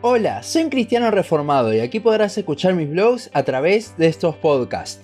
Hola, soy un cristiano reformado y aquí podrás escuchar mis blogs a través de estos podcasts.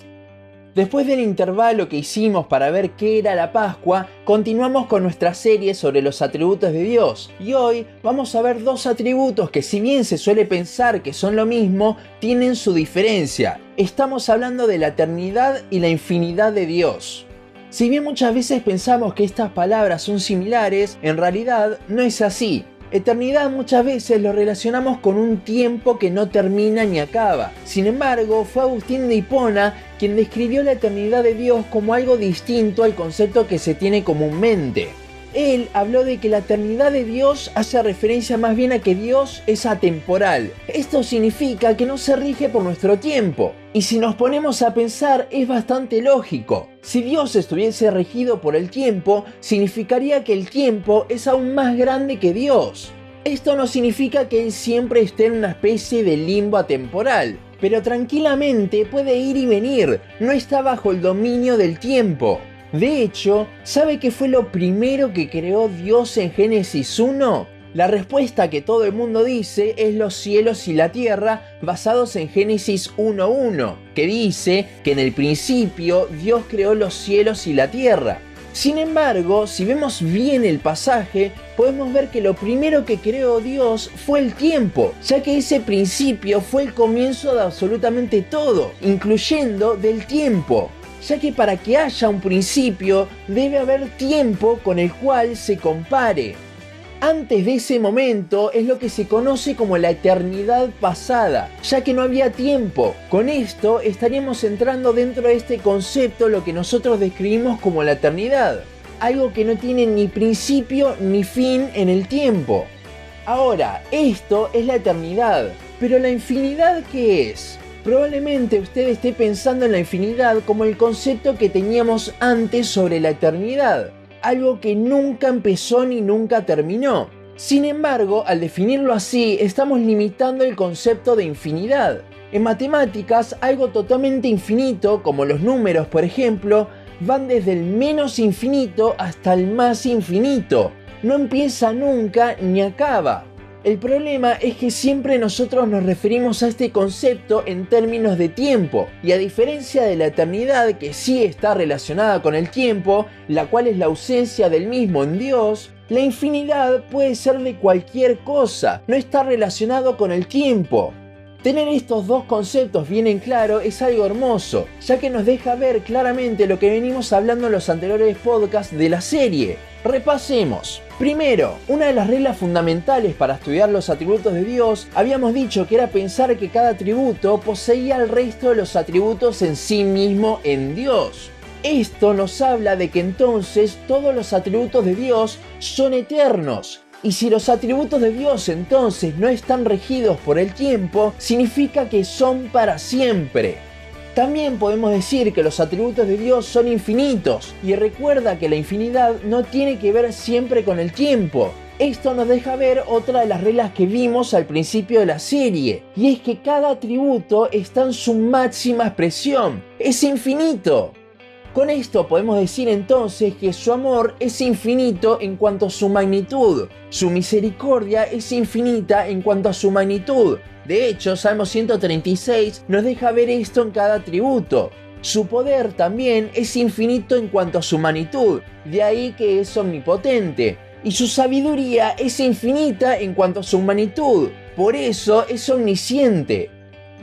Después del intervalo que hicimos para ver qué era la Pascua, continuamos con nuestra serie sobre los atributos de Dios. Y hoy vamos a ver dos atributos que, si bien se suele pensar que son lo mismo, tienen su diferencia. Estamos hablando de la eternidad y la infinidad de Dios. Si bien muchas veces pensamos que estas palabras son similares, en realidad no es así. Eternidad muchas veces lo relacionamos con un tiempo que no termina ni acaba. Sin embargo, fue Agustín de Hipona quien describió la eternidad de Dios como algo distinto al concepto que se tiene comúnmente. Él habló de que la eternidad de Dios hace referencia más bien a que Dios es atemporal. Esto significa que no se rige por nuestro tiempo. Y si nos ponemos a pensar, es bastante lógico. Si Dios estuviese regido por el tiempo, significaría que el tiempo es aún más grande que Dios. Esto no significa que Él siempre esté en una especie de limbo atemporal, pero tranquilamente puede ir y venir, no está bajo el dominio del tiempo. De hecho, ¿sabe qué fue lo primero que creó Dios en Génesis 1? La respuesta que todo el mundo dice es los cielos y la tierra, basados en Génesis 1:1, que dice que en el principio Dios creó los cielos y la tierra. Sin embargo, si vemos bien el pasaje, podemos ver que lo primero que creó Dios fue el tiempo, ya que ese principio fue el comienzo de absolutamente todo, incluyendo del tiempo. Ya que para que haya un principio, debe haber tiempo con el cual se compare. Antes de ese momento es lo que se conoce como la eternidad pasada, ya que no había tiempo. Con esto estaríamos entrando dentro de este concepto lo que nosotros describimos como la eternidad, algo que no tiene ni principio ni fin en el tiempo. Ahora, esto es la eternidad, pero ¿la infinidad qué es? Probablemente usted esté pensando en la infinidad como el concepto que teníamos antes sobre la eternidad, algo que nunca empezó ni nunca terminó. Sin embargo, al definirlo así, estamos limitando el concepto de infinidad. En matemáticas, algo totalmente infinito, como los números por ejemplo, van desde el menos infinito hasta el más infinito. No empieza nunca ni acaba. El problema es que siempre nosotros nos referimos a este concepto en términos de tiempo, y a diferencia de la eternidad, que sí está relacionada con el tiempo, la cual es la ausencia del mismo en Dios, la infinidad puede ser de cualquier cosa, no está relacionado con el tiempo. Tener estos dos conceptos bien en claro es algo hermoso, ya que nos deja ver claramente lo que venimos hablando en los anteriores podcasts de la serie. Repasemos. Primero, una de las reglas fundamentales para estudiar los atributos de Dios, habíamos dicho que era pensar que cada atributo poseía el resto de los atributos en sí mismo en Dios. Esto nos habla de que entonces todos los atributos de Dios son eternos. Y si los atributos de Dios entonces no están regidos por el tiempo, significa que son para siempre. También podemos decir que los atributos de Dios son infinitos, y recuerda que la infinidad no tiene que ver siempre con el tiempo. Esto nos deja ver otra de las reglas que vimos al principio de la serie, y es que cada atributo está en su máxima expresión, es infinito. Con esto podemos decir entonces que su amor es infinito en cuanto a su magnitud, su misericordia es infinita en cuanto a su magnitud. De hecho, Salmo 136 nos deja ver esto en cada atributo. Su poder también es infinito en cuanto a su magnitud, de ahí que es omnipotente. Y su sabiduría es infinita en cuanto a su magnitud, por eso es omnisciente.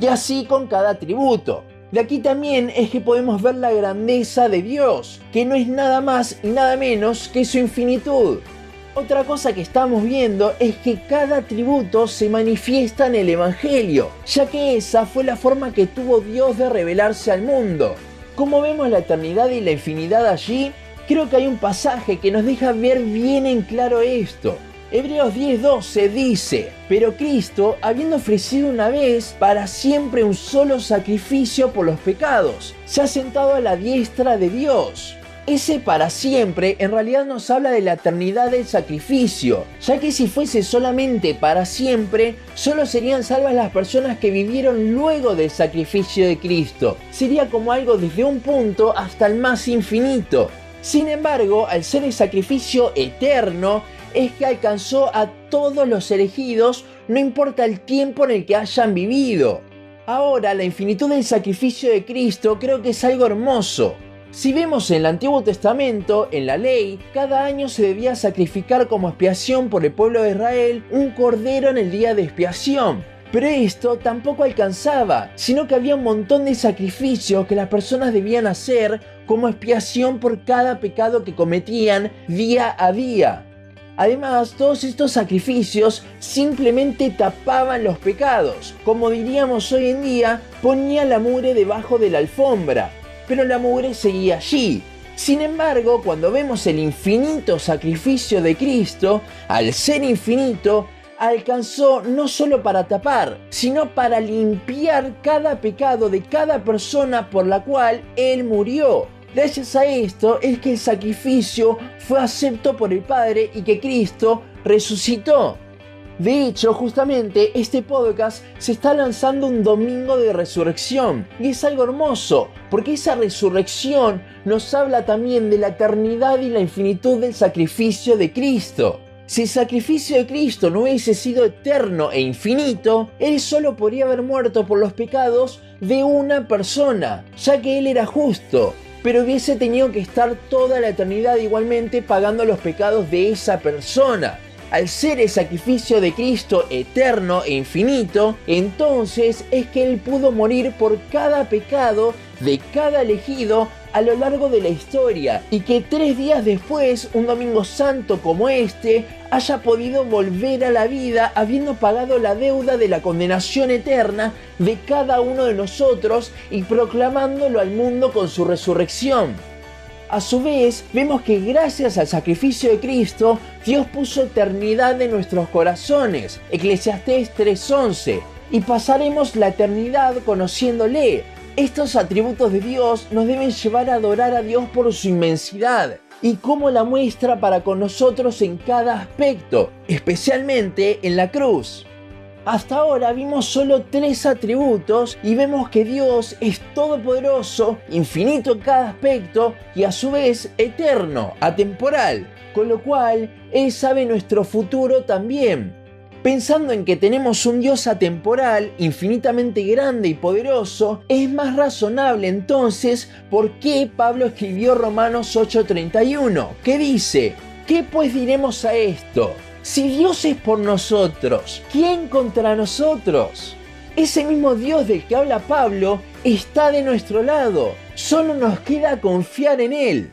Y así con cada atributo. De aquí también es que podemos ver la grandeza de Dios, que no es nada más y nada menos que su infinitud. Otra cosa que estamos viendo es que cada atributo se manifiesta en el Evangelio, ya que esa fue la forma que tuvo Dios de revelarse al mundo. ¿Cómo vemos la eternidad y la infinidad allí? Creo que hay un pasaje que nos deja ver bien en claro esto. Hebreos 10:12 dice: pero Cristo, habiendo ofrecido una vez para siempre un solo sacrificio por los pecados, se ha sentado a la diestra de Dios. Ese para siempre en realidad nos habla de la eternidad del sacrificio, ya que si fuese solamente para siempre, solo serían salvas las personas que vivieron luego del sacrificio de Cristo. Sería como algo desde un punto hasta el más infinito. Sin embargo, al ser el sacrificio eterno, es que alcanzó a todos los elegidos, no importa el tiempo en el que hayan vivido. Ahora, la infinitud del sacrificio de Cristo creo que es algo hermoso. Si vemos en el Antiguo Testamento, en la ley, cada año se debía sacrificar como expiación por el pueblo de Israel un cordero en el día de expiación. Pero esto tampoco alcanzaba, sino que había un montón de sacrificios que las personas debían hacer como expiación por cada pecado que cometían día a día. Además, todos estos sacrificios simplemente tapaban los pecados. Como diríamos hoy en día, ponían la mugre debajo de la alfombra, pero la mugre seguía allí. Sin embargo, cuando vemos el infinito sacrificio de Cristo, al ser infinito, alcanzó no solo para tapar, sino para limpiar cada pecado de cada persona por la cual Él murió. Gracias a esto es que el sacrificio fue acepto por el Padre y que Cristo resucitó. De hecho, justamente este podcast se está lanzando un domingo de resurrección y es algo hermoso, porque esa resurrección nos habla también de la eternidad y la infinitud del sacrificio de Cristo. Si el sacrificio de Cristo no hubiese sido eterno e infinito, Él solo podría haber muerto por los pecados de una persona, ya que Él era justo, pero hubiese tenido que estar toda la eternidad igualmente pagando los pecados de esa persona. Al ser el sacrificio de Cristo eterno e infinito, entonces es que Él pudo morir por cada pecado de cada elegido a lo largo de la historia, y que 3 días después, un domingo santo como este, haya podido volver a la vida habiendo pagado la deuda de la condenación eterna de cada uno de nosotros y proclamándolo al mundo con su resurrección. A su vez, vemos que gracias al sacrificio de Cristo, Dios puso eternidad en nuestros corazones, Eclesiastés 3:11, y pasaremos la eternidad conociéndole. Estos atributos de Dios nos deben llevar a adorar a Dios por su inmensidad y cómo la muestra para con nosotros en cada aspecto, especialmente en la cruz. Hasta ahora vimos solo 3 atributos y vemos que Dios es todopoderoso, infinito en cada aspecto y a su vez eterno, atemporal, con lo cual Él sabe nuestro futuro también. Pensando en que tenemos un Dios atemporal, infinitamente grande y poderoso, es más razonable entonces por qué Pablo escribió Romanos 8:31, que dice: ¿qué pues diremos a esto? Si Dios es por nosotros, ¿quién contra nosotros? Ese mismo Dios del que habla Pablo está de nuestro lado, solo nos queda confiar en Él.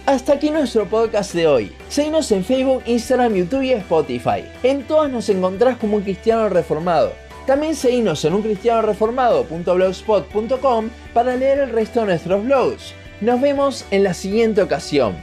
Hasta aquí nuestro podcast de hoy. Seguinos en Facebook, Instagram, YouTube y Spotify. En todas nos encontrás como Un Cristiano Reformado. También seguinos en uncristianoreformado.blogspot.com para leer el resto de nuestros blogs. Nos vemos en la siguiente ocasión.